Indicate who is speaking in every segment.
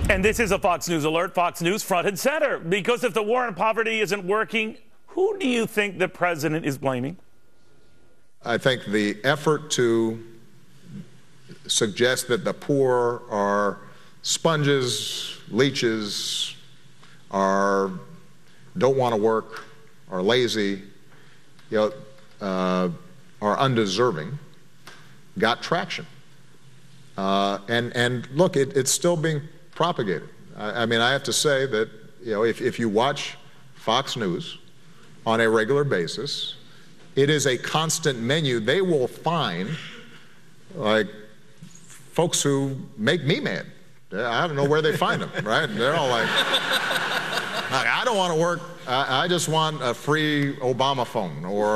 Speaker 1: And this is a Fox News alert, Fox News front and center. Because if the war on poverty isn't working, who do you think the president is blaming?
Speaker 2: I think the effort to suggest that the poor are sponges, leeches, don't want to work, are lazy, are undeserving, got traction. And look, it's still being propagated. I mean, I have to say that, if you watch Fox News on a regular basis, it is a constant menu. They will find, like, folks who make me mad. I don't know where they find them, right? They're all like, I don't want to work. I just want a free Obama phone or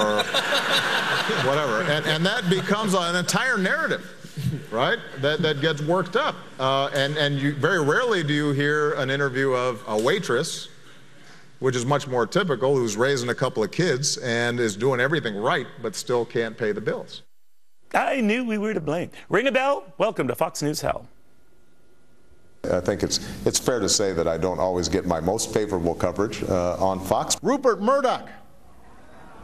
Speaker 2: whatever. And that becomes an entire narrative, right, that gets worked up. And you very rarely do you hear an interview of a waitress, which is much more typical, who's raising a couple of kids and is doing everything right but still can't pay the bills.
Speaker 1: I knew we were to blame. Ring a bell? Welcome to Fox News Hell.
Speaker 3: I think it's fair to say that I don't always get my most favorable coverage on Fox.
Speaker 4: Rupert Murdoch,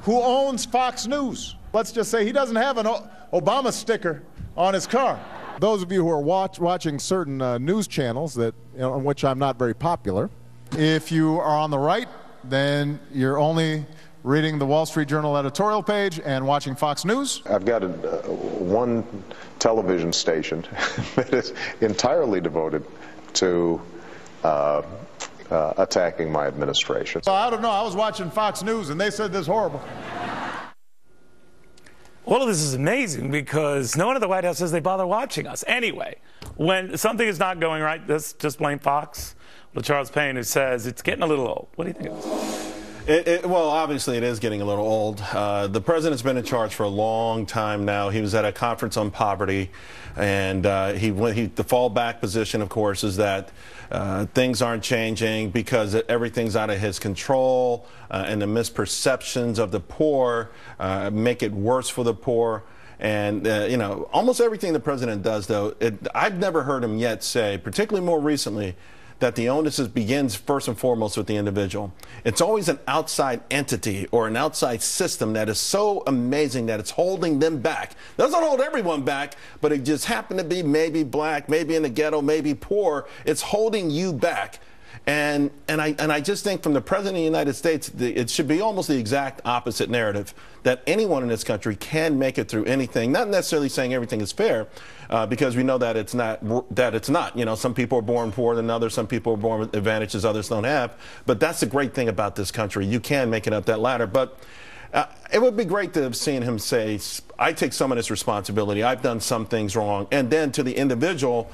Speaker 4: who owns Fox News, let's just say he doesn't have an Obama sticker on his car. Those of you who are watching certain news channels on which I'm not very popular, if you are on the right, then you're only reading the Wall Street Journal editorial page and watching Fox News.
Speaker 3: I've got one television station that is entirely devoted to attacking my administration.
Speaker 4: So I don't know. I was watching Fox News and they said this is horrible.
Speaker 1: All of this is amazing because no one at the White House says they bother watching us. Anyway, when something is not going right, just blame Fox. Well, Charles Payne, who says it's getting a little old. What do you think of this?
Speaker 5: Well, obviously it is getting a little old. The president's been in charge for a long time now. He was at a conference on poverty, and the fallback position, of course, is that things aren't changing because everything's out of his control, and the misperceptions of the poor make it worse for the poor. And, almost everything the president does, though, I've never heard him yet say, particularly more recently, that the onus begins first and foremost with the individual. It's always an outside entity or an outside system that is so amazing that it's holding them back. Doesn't hold everyone back, but it just happened to be maybe black, maybe in the ghetto, maybe poor. It's holding you back. And I just think from the President of the United States, it should be almost the exact opposite narrative, that anyone in this country can make it through anything, not necessarily saying everything is fair, because we know that it's not. Some people are born poorer than others, some people are born with advantages others don't have, but that's the great thing about this country. You can make it up that ladder. But it would be great to have seen him say, I take some of this responsibility. I've done some things wrong. And then to the individual,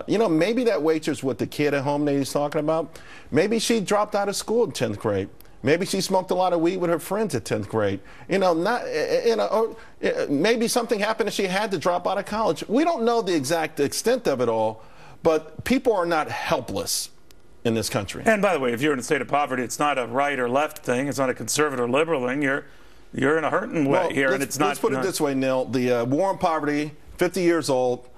Speaker 5: maybe that waitress with the kid at home that he's talking about, maybe she dropped out of school in 10th grade. Maybe she smoked a lot of weed with her friends at 10th grade. Maybe something happened and she had to drop out of college. We don't know the exact extent of it all, but people are not helpless in this country.
Speaker 1: And by the way, if you're in a state of poverty, it's not a right or left thing. It's not a conservative or liberal thing. You're in a hurting way here, and it's not.
Speaker 5: Let's put it this way, Neil. The war on poverty, 50 years old,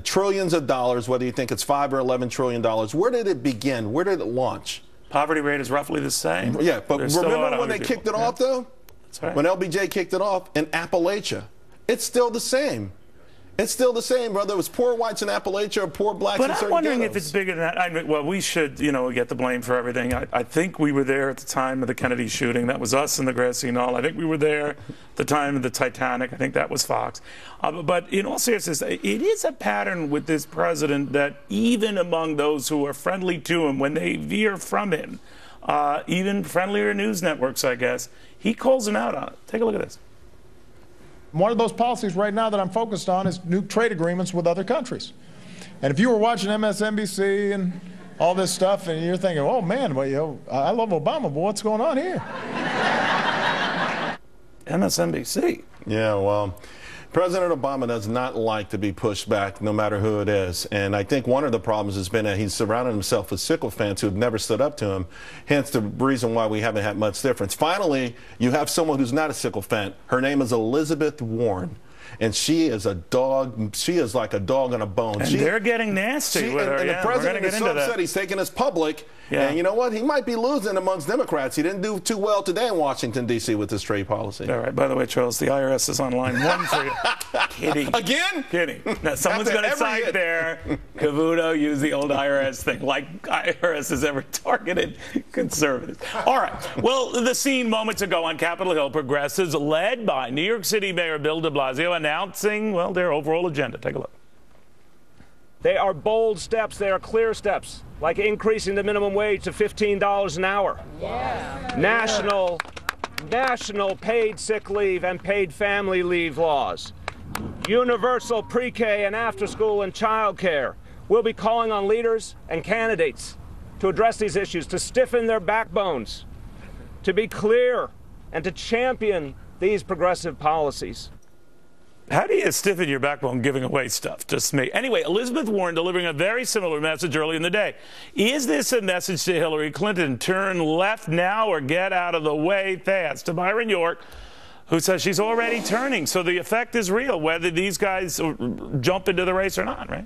Speaker 5: trillions of dollars, whether you think it's $5 or $11 trillion. Where did it begin? Where did it launch?
Speaker 1: Poverty rate is roughly the same.
Speaker 5: Yeah, but remember when they kicked it off, though?
Speaker 1: That's right.
Speaker 5: When LBJ kicked it off in Appalachia, it's still the same. It's still the same, whether it was poor whites in Appalachia or poor blacks in certain
Speaker 1: But I'm wondering
Speaker 5: ghettos.
Speaker 1: if it's bigger than that. I mean, well, we should, get the blame for everything. I think we were there at the time of the Kennedy shooting. That was us in the grassy knoll. I think we were there at the time of the Titanic. I think that was Fox. But in all seriousness, it is a pattern with this president that even among those who are friendly to him, when they veer from him, even friendlier news networks, I guess, he calls them out on it. Take a look at this.
Speaker 4: One of those policies right now that I'm focused on is new trade agreements with other countries. And if you were watching MSNBC and all this stuff and you're thinking, oh man, well, I love Obama, but what's going on here?
Speaker 1: MSNBC.
Speaker 5: Yeah, well, President Obama does not like to be pushed back no matter who it is. And I think one of the problems has been that he's surrounded himself with sycophants who have never stood up to him, hence the reason why we haven't had much difference. Finally, you have someone who's not a sycophant. Her name is Elizabeth Warren. and she is a dog. She is like a dog on a bone.
Speaker 1: And they're getting nasty with her.
Speaker 5: And
Speaker 1: yeah,
Speaker 5: the president is so upset.
Speaker 1: that.
Speaker 5: He's taking us public.
Speaker 1: Yeah.
Speaker 5: And you know what? He might be losing amongst Democrats. He didn't do too well today in Washington, D.C. with his trade policy.
Speaker 1: All right. By the way, Charles, the IRS is on line 1 for you. Kidding.
Speaker 5: Again?
Speaker 1: Kidding. Now, someone's going to cite there. Cavuto used the old IRS thing. Like IRS has ever targeted conservatives. All right. Well, the scene moments ago on Capitol Hill, progressives led by New York City Mayor Bill de Blasio announcing, well, their overall agenda. Take a look.
Speaker 6: They are bold steps. They are clear steps, like increasing the minimum wage to $15 an hour. Yeah. National paid sick leave and paid family leave laws. Universal pre-K and after-school and child care. We'll be calling on leaders and candidates to address these issues, to stiffen their backbones, to be clear, and to champion these progressive policies.
Speaker 1: How do you stiffen your backbone giving away stuff? Just me. Anyway, Elizabeth Warren delivering a very similar message early in the day. Is this a message to Hillary Clinton? Turn left now or get out of the way fast. To Byron York, who says she's already turning. So the effect is real, whether these guys jump into the race or not, right?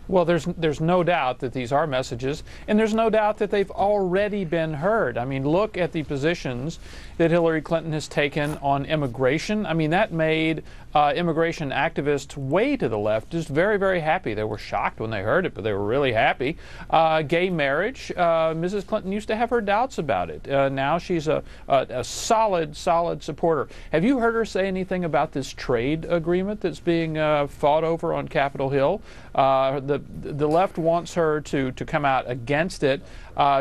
Speaker 7: Well, there's no doubt that these are messages, and there's no doubt that they've already been heard. I mean, look at the positions that Hillary Clinton has taken on immigration. I mean, that made immigration activists way to the left just very, very happy. They were shocked when they heard it, but they were really happy. Gay marriage, Mrs. Clinton used to have her doubts about it. Now she's a solid supporter. Have you heard her say anything about this trade agreement that's being fought over on Capitol Hill? The left wants her to come out against it.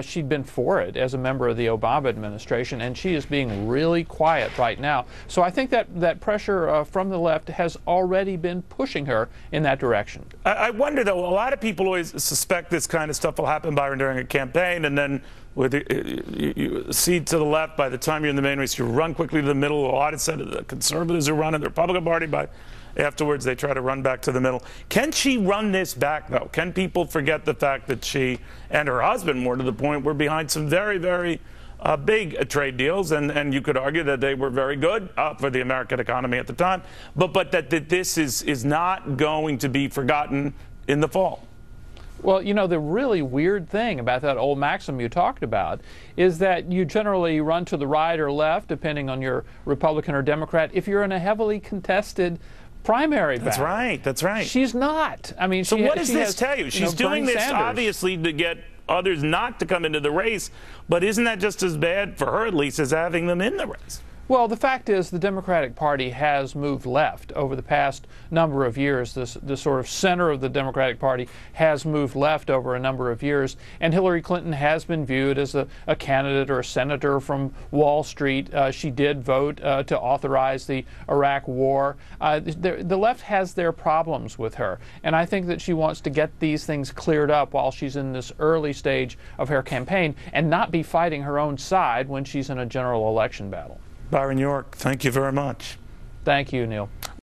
Speaker 7: She'd been for it as a member of the Obama administration, and she is being really quiet right now. So I think that pressure from the left has already been pushing her in that direction.
Speaker 1: I wonder, though, a lot of people always suspect this kind of stuff will happen, Byron, during a campaign, and then with you cede to the left. By the time you're in the main race, you run quickly to the middle. A lot of the conservatives who run in the Republican Party, but afterwards they try to run back to the middle. Can she run this back, though? Can people forget the fact that she and her husband, more to the point, were behind some very, very big trade deals, and you could argue that they were very good for the American economy at the time, but that this is not going to be forgotten in the fall?
Speaker 7: Well, you know, the really weird thing about that old maxim you talked about is that you generally run to the right or left, depending on your Republican or Democrat, if you're in a heavily contested primary battle.
Speaker 1: That's right. That's right.
Speaker 7: She's not. I mean,
Speaker 1: so what does this tell you? She's doing this
Speaker 7: Sanders,
Speaker 1: obviously to get others not to come into the race, but isn't that just as bad for her, at least, as having them in the race?
Speaker 7: Well, the fact is the Democratic Party has moved left over the past number of years. The sort of center of the Democratic Party has moved left over a number of years, and Hillary Clinton has been viewed as a candidate or a senator from Wall Street. She did vote to authorize the Iraq War. The left has their problems with her, and I think that she wants to get these things cleared up while she's in this early stage of her campaign and not be fighting her own side when she's in a general election battle.
Speaker 1: Byron York, thank you very much.
Speaker 7: Thank you, Neil.